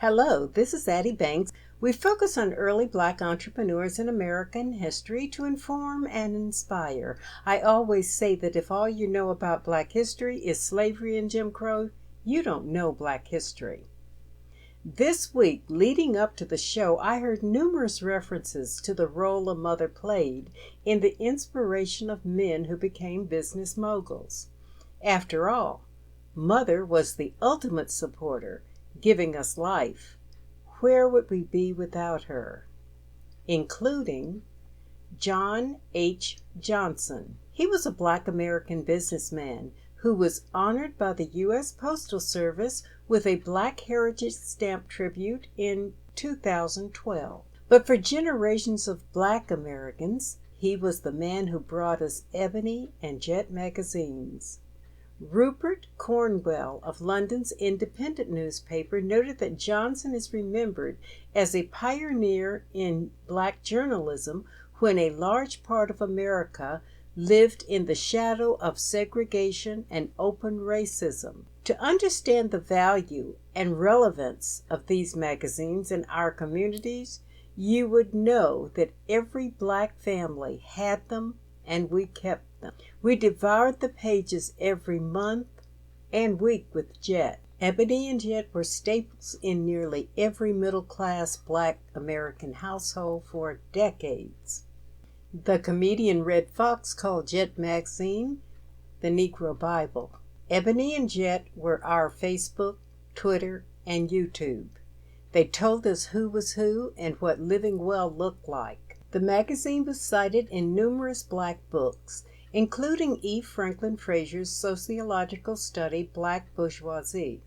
Hello, this is Addie Banks. We focus on early Black entrepreneurs in American history to inform and inspire. I always say that if all you know about Black history is slavery and Jim Crow, you don't know Black history. This week, leading up to the show, I heard numerous references to the role a mother played in the inspiration of men who became business moguls. After all, Mother was the ultimate supporter, giving us life. Where would we be without her? Including John H. Johnson. He was a Black American businessman who was honored by the U.S. Postal Service with a Black Heritage Stamp tribute in 2012. But for generations of Black Americans, he was the man who brought us Ebony and Jet magazines. Rupert Cornwell of London's Independent newspaper noted that Johnson is remembered as a pioneer in Black journalism when a large part of America lived in the shadow of segregation and open racism. To understand the value and relevance of these magazines in our communities, you would know that every Black family had them and we kept them. We devoured the pages every month and week with Jet. Ebony and Jet were staples in nearly every middle-class Black American household for decades. The comedian Red Fox called Jet magazine the Negro Bible. Ebony and Jet were our Facebook, Twitter, and YouTube. They told us who was who and what living well looked like. The magazine was cited in numerous Black books, including E. Franklin Frazier's sociological study, Black Bourgeoisie.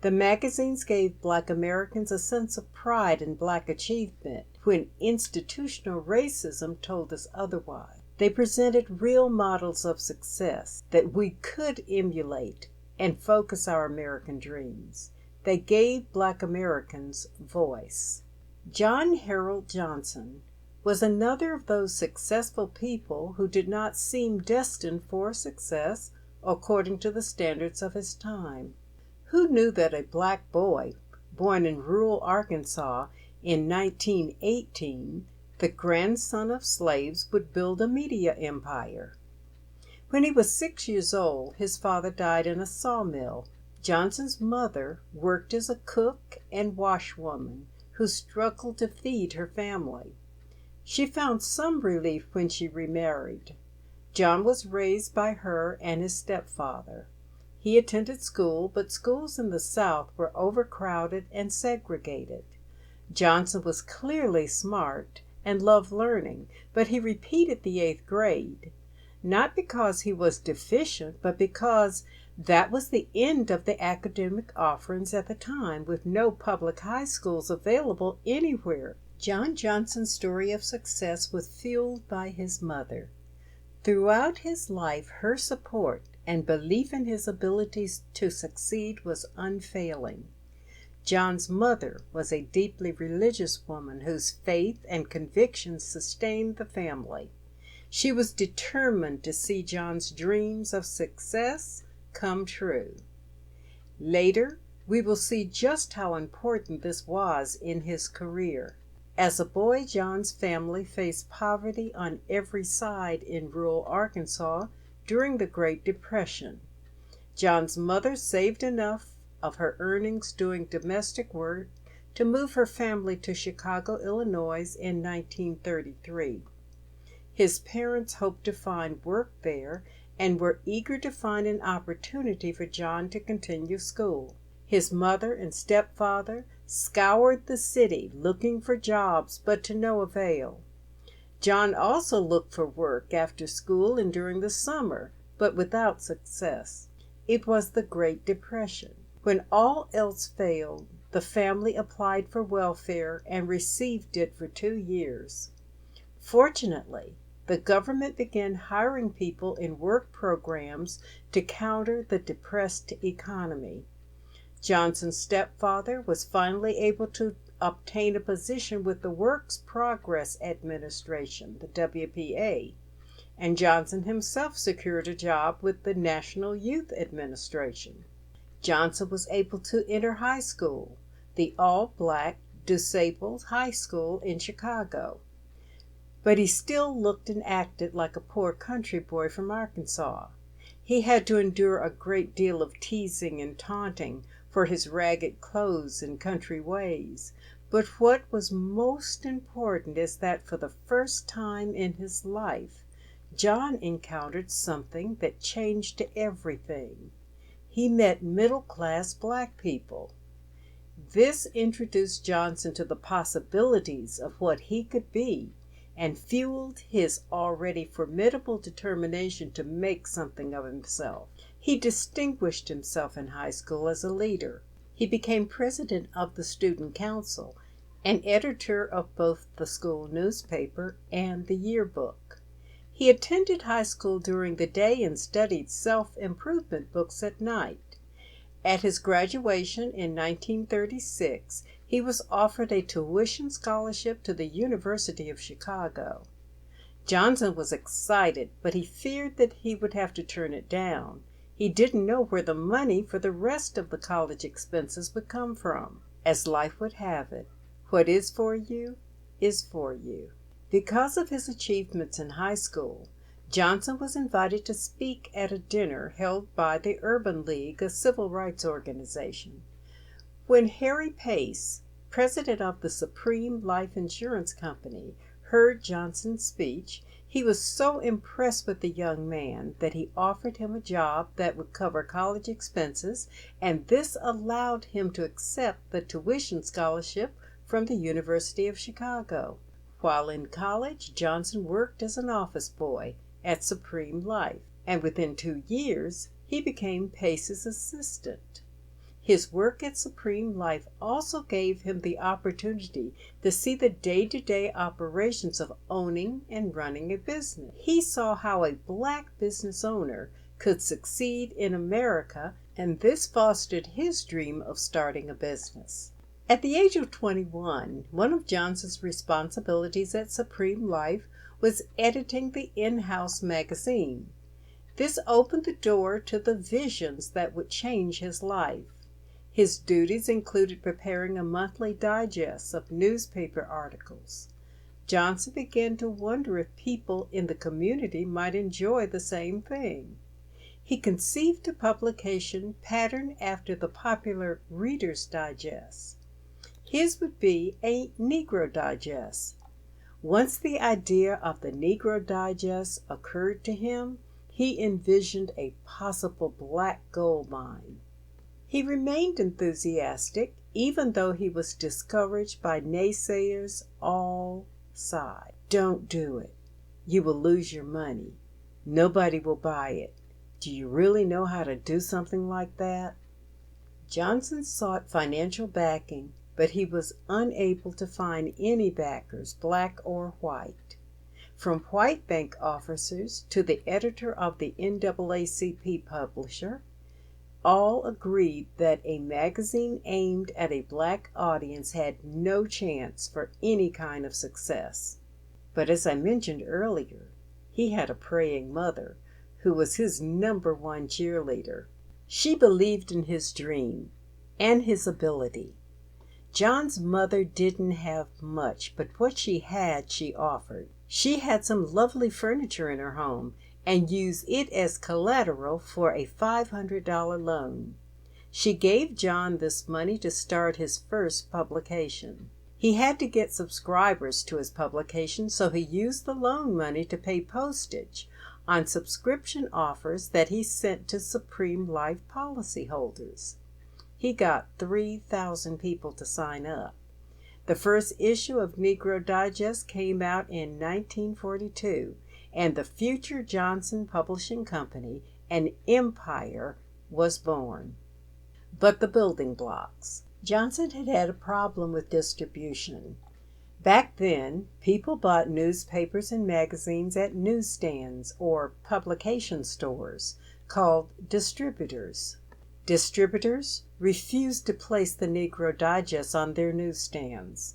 The magazines gave Black Americans a sense of pride in Black achievement when institutional racism told us otherwise. They presented real models of success that we could emulate and focus our American dreams. They gave Black Americans voice. John Harold Johnson was another of those successful people who did not seem destined for success according to the standards of his time. Who knew that a Black boy, born in rural Arkansas in 1918, the grandson of slaves, would build a media empire? When he was 6 years old, his father died in a sawmill. Johnson's mother worked as a cook and washwoman who struggled to feed her family. She found some relief when she remarried. John was raised by her and his stepfather. He attended school, but schools in the South were overcrowded and segregated. Johnson was clearly smart and loved learning, but he repeated the 8th grade, not because he was deficient, but because that was the end of the academic offerings at the time, with no public high schools available anywhere. John Johnson's story of success was fueled by his mother. Throughout his life, her support and belief in his abilities to succeed was unfailing. John's mother was a deeply religious woman whose faith and convictions sustained the family. She was determined to see John's dreams of success come true. Later, we will see just how important this was in his career. As a boy, John's family faced poverty on every side in rural Arkansas during the Great Depression. John's mother saved enough of her earnings doing domestic work to move her family to Chicago, Illinois in 1933. His parents hoped to find work there and were eager to find an opportunity for John to continue school. His mother and stepfather scoured the city looking for jobs, but to no avail. John also looked for work after school and during the summer, but without success. It was the Great Depression. When all else failed, the family applied for welfare and received it for 2 years. Fortunately, the government began hiring people in work programs to counter the depressed economy. Johnson's stepfather was finally able to obtain a position with the Works Progress Administration, the WPA, and Johnson himself secured a job with the National Youth Administration. Johnson was able to enter high school, the all-black disabled high school in Chicago. But he still looked and acted like a poor country boy from Arkansas. He had to endure a great deal of teasing and taunting for his ragged clothes and country ways. But what was most important is that for the first time in his life, John encountered something that changed everything. He met middle-class black people. This introduced Johnson to the possibilities of what he could be and fueled his already formidable determination to make something of himself. He distinguished himself in high school as a leader. He became president of the student council and editor of both the school newspaper and the yearbook. He attended high school during the day and studied self-improvement books at night. At his graduation in 1936, he was offered a tuition scholarship to the University of Chicago. Johnson was excited, but he feared that he would have to turn it down. He didn't know where the money for the rest of the college expenses would come from. As life would have it, what is for you is for you. Because of his achievements in high school, Johnson was invited to speak at a dinner held by the Urban League, a civil rights organization. When Harry Pace, president of the Supreme Life Insurance Company, heard Johnson's speech, he was so impressed with the young man that he offered him a job that would cover college expenses, and this allowed him to accept the tuition scholarship from the University of Chicago. While in college, Johnson worked as an office boy at Supreme Life, and within 2 years, he became Pace's assistant. His work at Supreme Life also gave him the opportunity to see the day-to-day operations of owning and running a business. He saw how a black business owner could succeed in America, and this fostered his dream of starting a business. At the age of 21, one of Johnson's responsibilities at Supreme Life was editing the in-house magazine. This opened the door to the visions that would change his life. His duties included preparing a monthly digest of newspaper articles. Johnson began to wonder if people in the community might enjoy the same thing. He conceived a publication patterned after the popular Reader's Digest. His would be a Negro Digest. Once the idea of the Negro Digest occurred to him, he envisioned a possible black gold mine. He remained enthusiastic, even though he was discouraged by naysayers all sides. Don't do it. You will lose your money. Nobody will buy it. Do you really know how to do something like that? Johnson sought financial backing, but he was unable to find any backers, black or white. From white bank officers to the editor of the NAACP publisher, all agreed that a magazine aimed at a black audience had no chance for any kind of success. But as I mentioned earlier, he had a praying mother who was his #1 cheerleader. She believed in his dream and his ability. John's mother didn't have much, but what she had, she offered. She had some lovely furniture in her home and used it as collateral for a $500 loan. She gave John this money to start his first publication. He had to get subscribers to his publication, so he used the loan money to pay postage on subscription offers that he sent to Supreme Life policyholders. He got 3,000 people to sign up. The first issue of Negro Digest came out in 1942, and the future Johnson Publishing Company, an empire, was born. But the building blocks. Johnson had had a problem with distribution. Back then, people bought newspapers and magazines at newsstands or publication stores called distributors. Distributors refused to place the Negro Digest on their newsstands.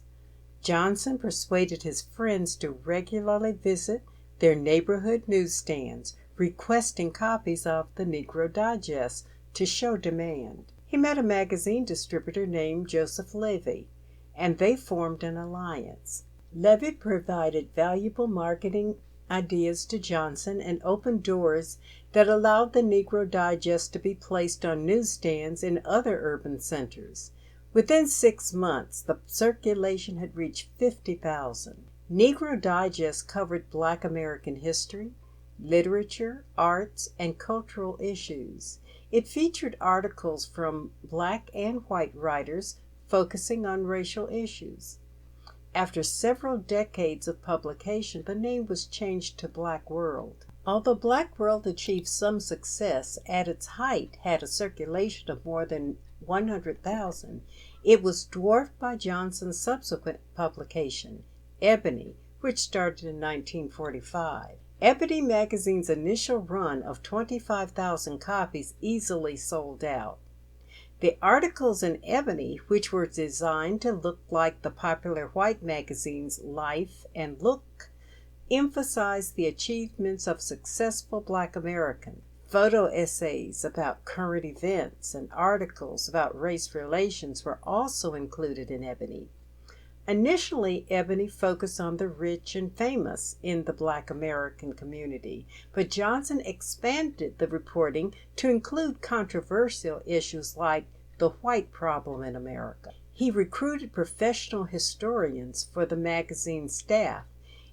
Johnson persuaded his friends to regularly visit their neighborhood newsstands, requesting copies of the Negro Digest to show demand. He met a magazine distributor named Joseph Levy, and they formed an alliance. Levy provided valuable marketing ideas to Johnson and opened doors that allowed the Negro Digest to be placed on newsstands in other urban centers. Within 6 months, the circulation had reached 50,000. Negro Digest covered Black American history, literature, arts, and cultural issues. It featured articles from Black and white writers focusing on racial issues. After several decades of publication, the name was changed to Black World. Although Black World achieved some success, at its height had a circulation of more than 100,000, it was dwarfed by Johnson's subsequent publication, Ebony, which started in 1945. Ebony magazine's initial run of 25,000 copies easily sold out. The articles in Ebony, which were designed to look like the popular white magazines Life and Look, emphasized the achievements of successful Black Americans. Photo essays about current events and articles about race relations were also included in Ebony. Initially, Ebony focused on the rich and famous in the Black American community, but Johnson expanded the reporting to include controversial issues like the white problem in America. He recruited professional historians for the magazine's staff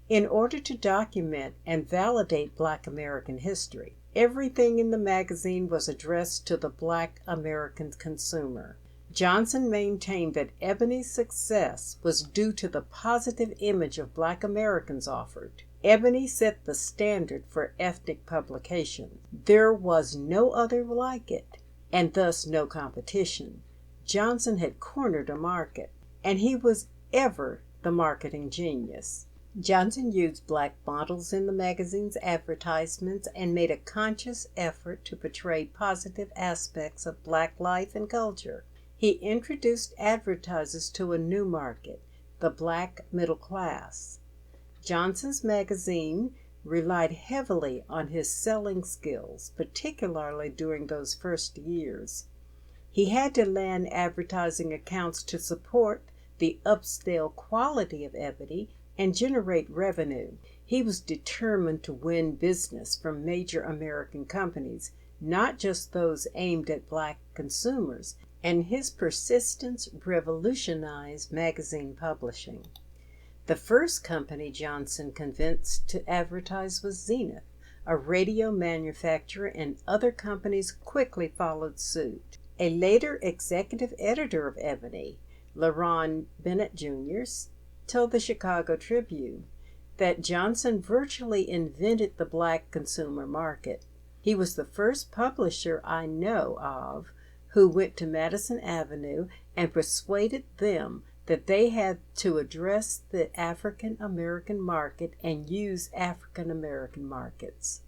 in order to document and validate Black American history. Everything in the magazine was addressed to the Black American consumer. Johnson maintained that Ebony's success was due to the positive image of Black Americans offered. Ebony set the standard for ethnic publication. There was no other like it, and thus no competition. Johnson had cornered a market, and he was ever the marketing genius. Johnson used Black models in the magazine's advertisements and made a conscious effort to portray positive aspects of Black life and culture. He introduced advertisers to a new market, the Black middle class. Johnson's magazine relied heavily on his selling skills, particularly during those first years. He had to land advertising accounts to support the upscale quality of Ebony and generate revenue. He was determined to win business from major American companies, not just those aimed at Black consumers, and his persistence revolutionized magazine publishing. The first company Johnson convinced to advertise was Zenith, a radio manufacturer, and other companies quickly followed suit. A later executive editor of Ebony, LaRon Bennett Jr., told the Chicago Tribune that Johnson virtually invented the Black consumer market. He was the first publisher I know of who went to Madison Avenue and persuaded them that they had to address the African American market and use African American markets.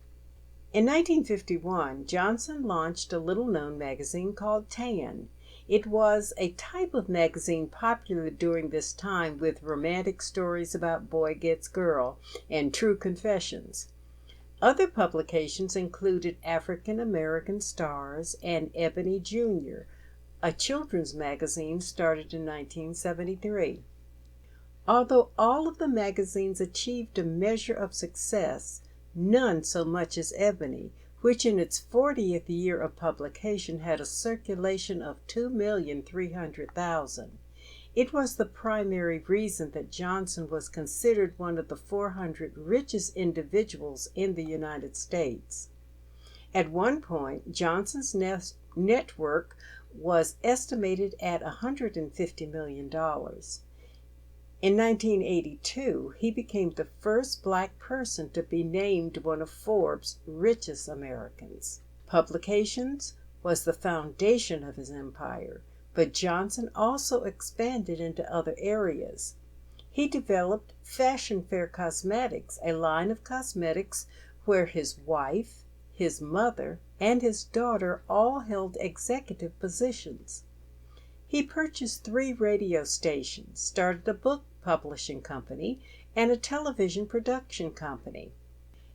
In 1951, Johnson launched a little-known magazine called Tan. It was a type of magazine popular during this time with romantic stories about boy gets girl and true confessions. Other publications included African American Stars and Ebony Jr., a children's magazine started in 1973. Although all of the magazines achieved a measure of success, none so much as Ebony, which in its 40th year of publication had a circulation of 2,300,000. It was the primary reason that Johnson was considered one of the 400 richest individuals in the United States. At one point, Johnson's net worth was estimated at $150 million. In 1982, he became the first Black person to be named one of Forbes' richest Americans. Publications was the foundation of his empire, but Johnson also expanded into other areas. He developed Fashion Fair Cosmetics, a line of cosmetics where his wife, his mother, and his daughter all held executive positions. He purchased 3 radio stations, started a book publishing company, and a television production company.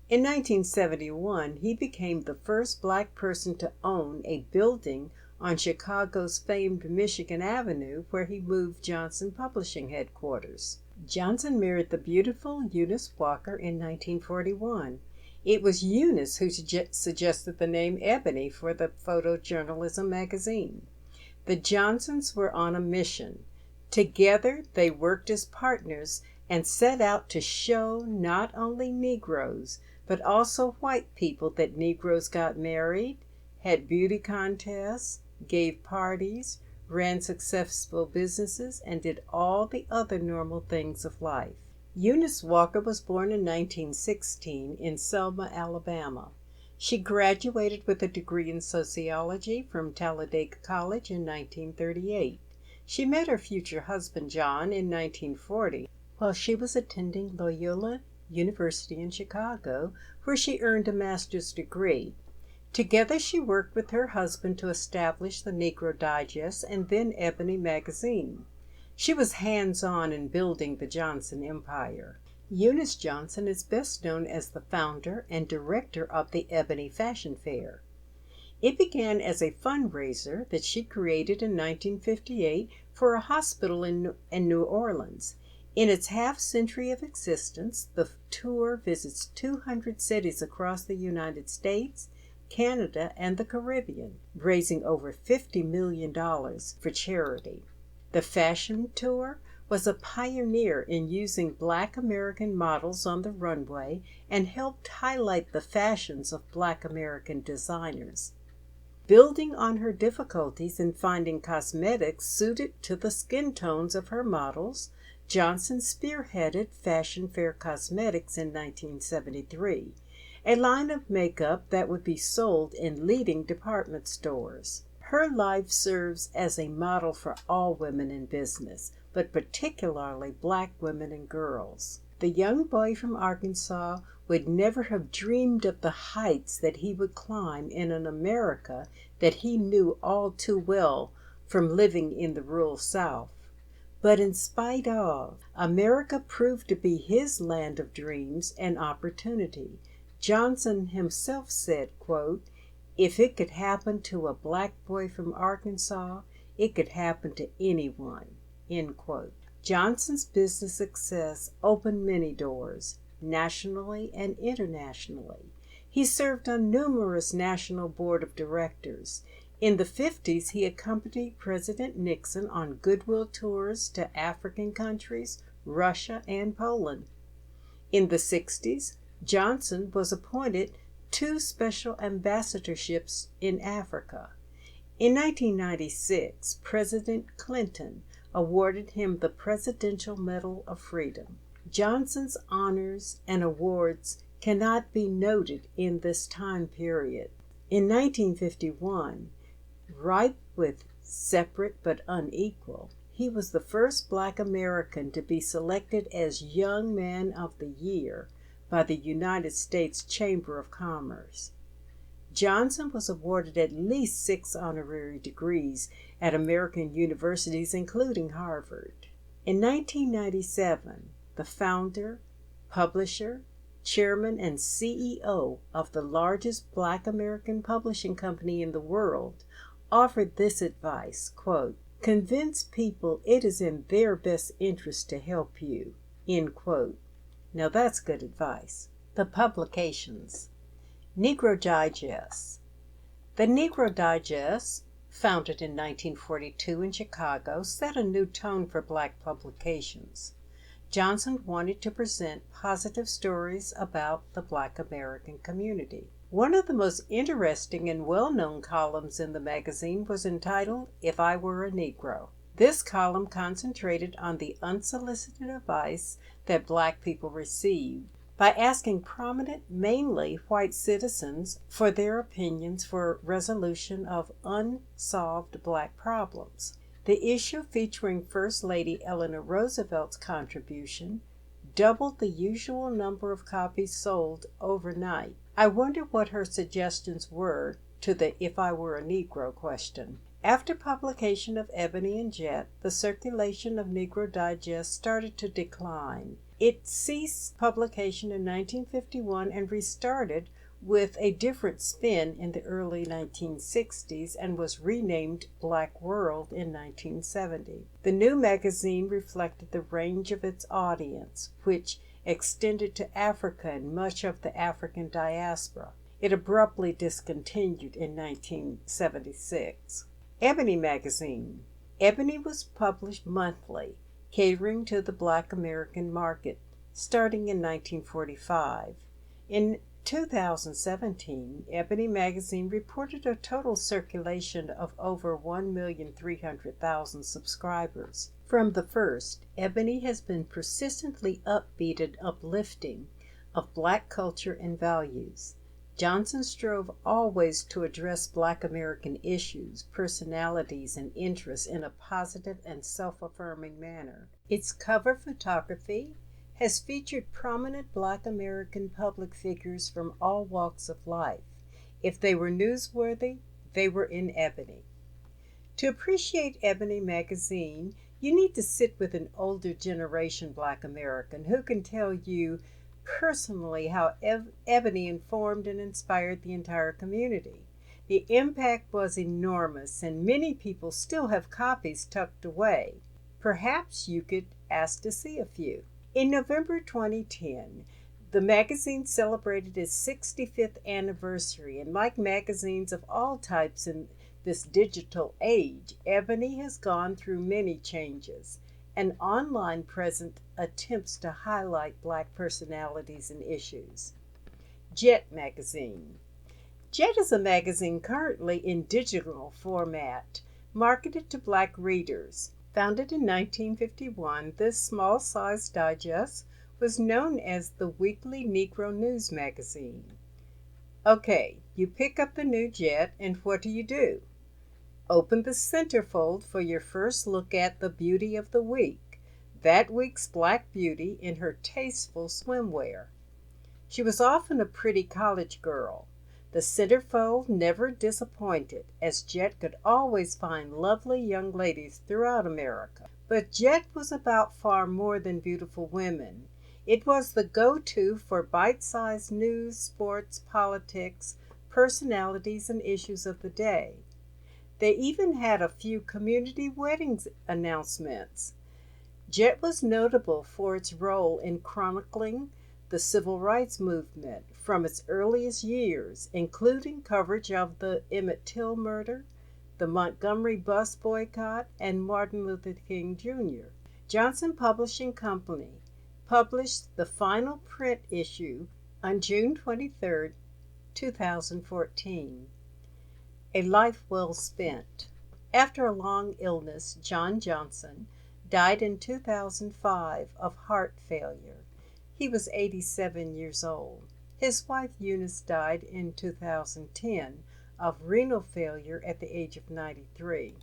In 1971, he became the first Black person to own a building on Chicago's famed Michigan Avenue, where he moved Johnson Publishing headquarters. Johnson married the beautiful Eunice Walker in 1941. It was Eunice who suggested the name Ebony for the photojournalism magazine. The Johnsons were on a mission. Together, they worked as partners and set out to show not only Negroes, but also white people that Negroes got married, had beauty contests, gave parties, ran successful businesses, and did all the other normal things of life. Eunice Walker was born in 1916 in Selma, Alabama. She graduated with a degree in sociology from Talladega College in 1938. She met her future husband John in 1940 while she was attending Loyola University in Chicago, where she earned a master's degree. Together she worked with her husband to establish the Negro Digest and then Ebony magazine. She was hands-on in building the Johnson empire. Eunice Johnson is best known as the founder and director of the Ebony Fashion Fair. It began as a fundraiser that she created in 1958 for a hospital in New Orleans. In its half-century of existence, the tour visits 200 cities across the United States, Canada, and the Caribbean, raising over $50 million for charity. The fashion tour was a pioneer in using Black American models on the runway and helped highlight the fashions of Black American designers. Building on her difficulties in finding cosmetics suited to the skin tones of her models, Johnson spearheaded Fashion Fair Cosmetics in 1973, a line of makeup that would be sold in leading department stores. Her life serves as a model for all women in business, but particularly Black women and girls. The young boy from Arkansas would never have dreamed of the heights that he would climb in an America that he knew all too well from living in the rural South. But in spite of, America proved to be his land of dreams and opportunity. Johnson himself said, quote, "If it could happen to a Black boy from Arkansas, it could happen to anyone," end quote. Johnson's business success opened many doors, nationally and internationally. He served on numerous national board of directors. In the 50s, he accompanied President Nixon on goodwill tours to African countries, Russia, and Poland. In the 60s, Johnson was appointed 2 special ambassadorships in Africa. In 1996, President Clinton awarded him the Presidential Medal of Freedom. Johnson's honors and awards cannot be noted in this time period. In 1951, ripe with separate but unequal, he was the first Black American to be selected as Young Man of the Year by the United States Chamber of Commerce. Johnson was awarded at least 6 honorary degrees at American universities, including Harvard. In 1997, the founder, publisher, chairman, and CEO of the largest Black American publishing company in the world, offered this advice, quote, "Convince people it is in their best interest to help you," end quote. Now that's good advice. The publications. Negro Digest. The Negro Digest, founded in 1942 in Chicago, set a new tone for Black publications. Johnson wanted to present positive stories about the Black American community. One of the most interesting and well-known columns in the magazine was entitled, "If I Were a Negro." This column concentrated on the unsolicited advice that Black people received by asking prominent, mainly white citizens for their opinions for resolution of unsolved Black problems. The issue, featuring First Lady Eleanor Roosevelt's contribution, doubled the usual number of copies sold overnight. I wonder what her suggestions were to the "If I Were a Negro" question. After publication of Ebony and Jet, the circulation of Negro Digest started to decline. It ceased publication in 1951 and restarted with a different spin in the early 1960s and was renamed Black World in 1970. The new magazine reflected the range of its audience, which extended to Africa and much of the African diaspora. It abruptly discontinued in 1976. Ebony magazine. Ebony was published monthly, catering to the Black American market, starting in 1945. In 2017, Ebony magazine reported a total circulation of over 1,300,000 subscribers. From the first, Ebony has been persistently upbeat and uplifting of Black culture and values. Johnson strove always to address Black American issues, personalities, and interests in a positive and self-affirming manner. Its cover photography has featured prominent Black American public figures from all walks of life. If they were newsworthy, they were in Ebony. To appreciate Ebony magazine, you need to sit with an older generation Black American who can tell you personally how Ebony informed and inspired the entire community. The impact was enormous, and many people still have copies tucked away. Perhaps you could ask to see a few. In November 2010, the magazine celebrated its 65th anniversary, and like magazines of all types in this digital age, Ebony has gone through many changes. An online presence attempts to highlight Black personalities and issues. Jet magazine. Jet is a magazine currently in digital format, marketed to Black readers. Founded in 1951, this small-sized digest was known as the Weekly Negro News magazine. Okay, you pick up the new Jet, and what do? Open the centerfold for your first look at the beauty of the week, that week's Black beauty in her tasteful swimwear. She was often a pretty college girl. The centerfold never disappointed, as Jet could always find lovely young ladies throughout America. But Jet was about far more than beautiful women. It was the go-to for bite-sized news, sports, politics, personalities, and issues of the day. They even had a few community weddings announcements. Jet was notable for its role in chronicling the civil rights movement from its earliest years, including coverage of the Emmett Till murder, the Montgomery bus boycott, and Martin Luther King Jr. Johnson Publishing Company published the final print issue on June 23, 2014. A Life Well Spent. After a long illness, John Johnson died in 2005 of heart failure. He was 87 years old. His wife Eunice died in 2010 of renal failure at the age of 93.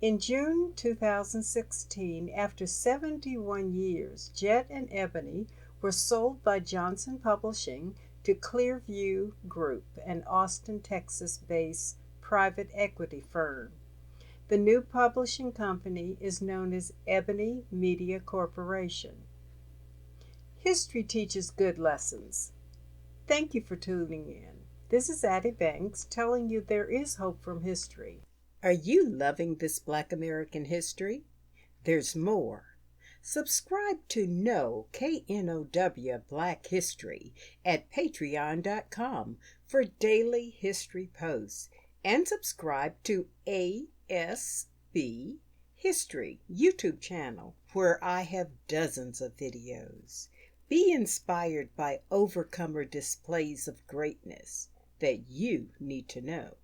In June 2016, after 71 years, Jet and Ebony were sold by Johnson Publishing to Clearview Group, an Austin, Texas-based private equity firm. The new publishing company is known as Ebony Media Corporation. History teaches good lessons. Thank you for tuning in. This is Addie Banks telling you there is hope from history. Are you loving this Black American history? There's more. Subscribe to Know, KNOW Black History at patreon.com for daily history posts, and subscribe to ASB History YouTube channel where I have dozens of videos. Be inspired by overcomer displays of greatness that you need to know.